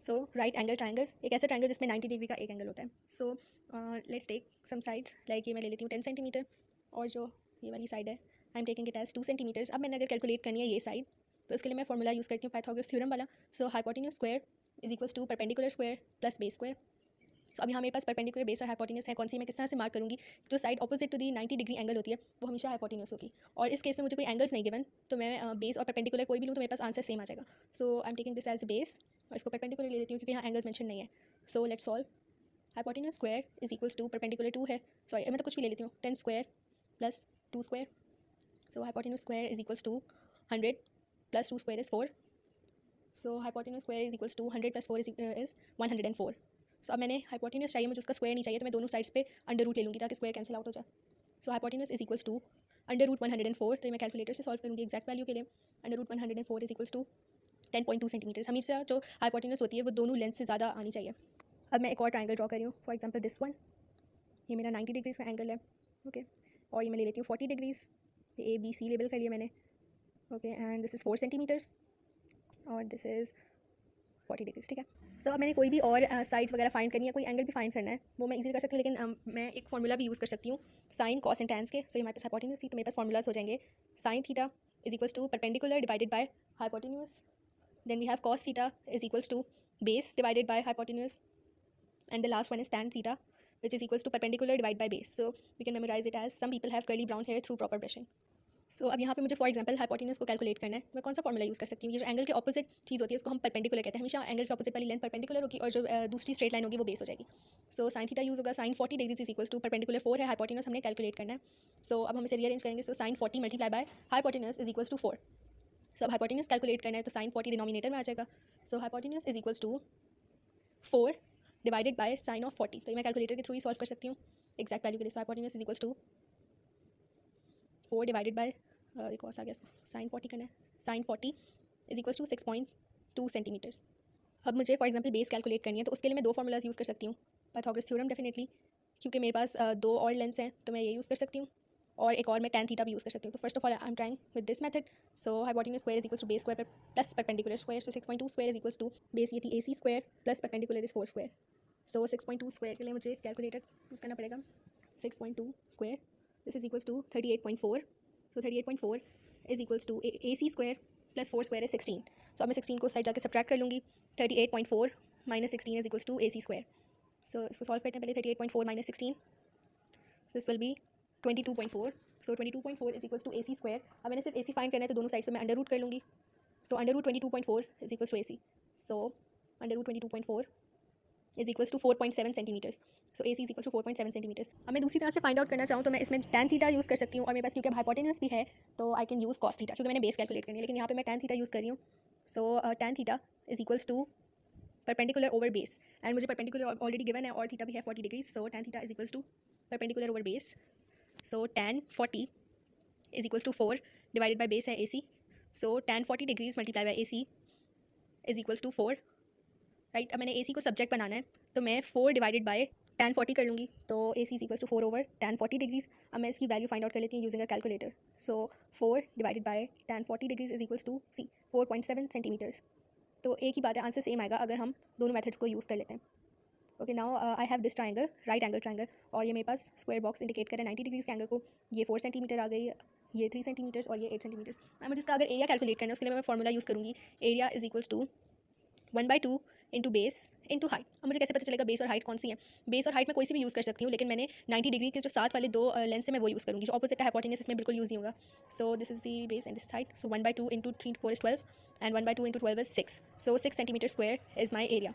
सो right angle triangles, एक ऐसा triangle जिसमें 90 डिग्री का एक एंगल होता है. So let's take some sides, like ये मैं ले लेती हूँ 10 सेंटीमीटर और जो ये वाली साइड है I am taking it as 2 centimetres. अब मैंने अगर कैलकुलेट करनी है ये साइड, तो उसके लिए मैं फॉर्मूला यूज़ करती हूँ पाइथागोरस थ्योरम वाला. So hypotenuse square is equals to perpendicular square plus base square. So अब यहाँ मेरे पास परपेंडिकुलर बेस और हाइपोटेन्यूज है. कौन सी मैं किस तरह से मार्क करूँगी? जो side opposite to the 90 degree angle होती है वो हमेशा हाइपोटेन्यूज होगी. और इस केस में मुझे कोई एंगल्स नहीं गिवन, तो मैं बेस और परपेंडिकुलर कोई भी लूँ तो मेरे पास आंसर सेम आ जाएगा. So I am taking this as the base और इसको परपेंडिकुलर ले लेती हूँ क्योंकि यहाँ एंगल्स मेंशन नहीं है. So let's solve. Hypotenuse square is equals to perpendicular 2 है, सॉरी मैं तो कुछ भी ले लेती हूँ, 10 square plus 2 square. So hypotenuse square is equals to 100 plus 2 square is 4. So hypotenuse square is equals to 100 plus 4 is 104. So अब मैंने हाइपोटेन्यूज चाहिए, मुझे उसका स्क्वायर नहीं चाहिए, तो मैं दोनों साइड्स पे अंडर रूट ले लूँगी ताकि स्क्वायर कैंसिल आउट हो जाए. So hypotenuse is equals to under root 104. तो मैं कैलकुलेटर से सॉल्व करूँगी एग्जैक्ट वैल्यू के लिए. Under root 104 is equals to 10.2 centimetre. हमेशा जो हाइपोटेन्यूज होती है वो दोनों लेंथ से ज़्यादा आनी चाहिए. अब मैं एक और ट्राइंगल ड्रॉ कर रही हूँ. फॉर एग्जाम्पल दिस वन, ये मेरा 90 डिग्रीज़ का एंगल है. ओके और ये मैं ले लेती हूँ 40 degrees. A B C label कर लिया मैंने. Okay and this is 4 centimetres और दिस इज़ 40 डिग्रीज. ठीक है. सो अब मैंने कोई भी और साइड्स वगैरह फाइंड करनी है, कोई एंगल भी फाइंड करना है, वो मैं इजीली कर सकती हूँ. लेकिन मैं एक फॉर्मूला भी यूज़ कर सकती हूँ, साइन कॉस एंड टैन्स के. सो ये हमारे पास हाइपोटेन्यूज थी तो मेरे पास फॉर्मूलाज हो जाएंगे. Sine theta is equals to perpendicular divided by hypotenuse. Then we have cos theta is equals to base divided by hypotenuse. And the last one is tan theta which is equals to perpendicular divided by base. So we can memorize it as some people have curly brown hair through proper brushing. सो अब यहाँ पे मुझे for example hypotenuse को calculate करना है. मैं कौन सा फॉर्मूला यूज़ कर सकती हूँ? ये जो एंगल के ऑपोजिट चीज़ होती है इसको हम परपेंडिकुलर कहते हैं. हमेशा एंगल के ऑपोजिट वाली लेंथ परपेंडिकुलर होगी और जो दूसरी स्ट्रेट लाइन होगी वो बेस हो जाएगी. सो साइन थीटा यूज़ होगा. Sine 40 degrees is equals to perpendicular 4 है, हाइपोटेन्यूज हमने कैलकुलेट करना है. सो अब हम इसे रीअरेंज करेंगे. So sine 40 multiply by hypotenuse is equals to 4. So अब हाइपोटेन्यूज कैलकुलेट करना है तो साइन 40 डिनोमिनेटर में आ जाएगा. So hypotenuse is equals to 4 divided by sine of 40. तो ये मैं कैलकुलेटर के थ्रू ही सॉल्व कर सकती हूँ एग्जैक्ट वैल्यू के लिए. So hypotenuse is equals to 4 divided by cos आ गया, साइन 40 करना है. Sine 40 is equals to 6.2 centimetres. अब मुझे फॉर एग्जांपल बेस कैलकुलेट करनी है तो उसके लिए मैं दो फार्मूलाज यूज़ कर सकती हूँ. पाइथागोरस थ्योरम डेफिनेटली, क्योंकि मेरे पास दो और लेंस हैं तो मैं ये यूज़ कर सकती हूँ. और एक और मैं टैन थीटा भी यूज़ कर सकती हूँ. तो first of all I am trying with this method. So hypotenuse square is equals to base square plus perpendicular square. So 6.2 square is equals to base ये थी AC square plus perpendicular is 4 square. So 6.2 square के लिए मुझे calculator use करना पड़ेगा. 6.2 square this is equals to 38.4. So 38.4 is equals to AC square plus 4 square है 16. सो अब मैं 16 को साइड जाकर सब्ट्रैक्ट कर लूँगी. 38.4 minus 16 is equals to AC square. So इसको सॉल्व करते हैं पहले. 38.4 minus 16 this will be 22.4. So 22.4 is equals to AC square. अब मैंने सिर्फ AC फाइंड करना है तो दोनों साइड से मैं अंडर रूट कर लूँगी. So under root 22.4 is equals to AC. So under root 22.4 is equals to 4.7 centimetres. So AC is equals to 4.7 centimetres. अब मैं दूसरी तरह से फाइंड आउट करना चाहूँ तो मैं इसमें टैन थीटा यूज़ कर सकती हूँ. और मेरे पास क्योंकि अब हाइपोटेन्यूज भी है तो I can use cos theta, क्योंकि मैंने बेस कैलकुलेट करनी है. लेकिन यहाँ पे मैं टैन थीटा यूज़ कर रही हूँ. So tan theta is equals to perpendicular over base. And मुझे परपेंडिकुलर ऑलरेडी गिवन है और थीटा भी है 40 degrees. So tan theta is equals to perpendicular over base. So tan 40 is equals to 4 divided by base है AC. So tan 40 degrees multiply by AC is equals to 4. Right. अब मैंने AC को subject बनाना है तो मैं 4 divided by tan 40 कर लूँगी. तो AC is equals to 4 over tan 40 degrees. अब मैं इसकी वैल्यू फाइंड आउट कर लेती हूँ using a calculator. So 4 divided by tan 40 degrees is equals to 4.7 centimetres. तो एक ही बात है, आंसर सेम आएगा अगर हम दोनों मेथड्स को यूज़ कर लेते हैं. Okay now I have this triangle, right angle triangle, और ये मेरे पास स्क्वायर बॉक्स इंडिकेट करे 90 डिग्रीज के एंगल को. ये 4 सेंटीमीटर आ गई, ये 3 सेंटीमीटर्स और ये 8 सेंटीमीटर्स. मुझे इसका अगर एरिया कैलकुलेट करना है उसके लिए मैं फॉर्मूला यूज़ करूँगी. Area is equals to 1/2 into base into height. अब मुझे कैसे पता चलेगा बेस और हाइट कौन सी है? बेस और हाइट में कोई सी भी यूज़ कर सकती हूँ, लेकिन मैंने 90 डिग्री के जो साथ वाले दो लेंस है मैं वो यूज़ करूँगी. जो ऑपोजिट है हाइपोटेन्यूज इसमें बिल्कुल यूज़ नहीं होगा. So this is the base and this is height. So 1/2 into 3 4 is 12 and 1/2 into 12 is 6. So 6 centimetre square is my area.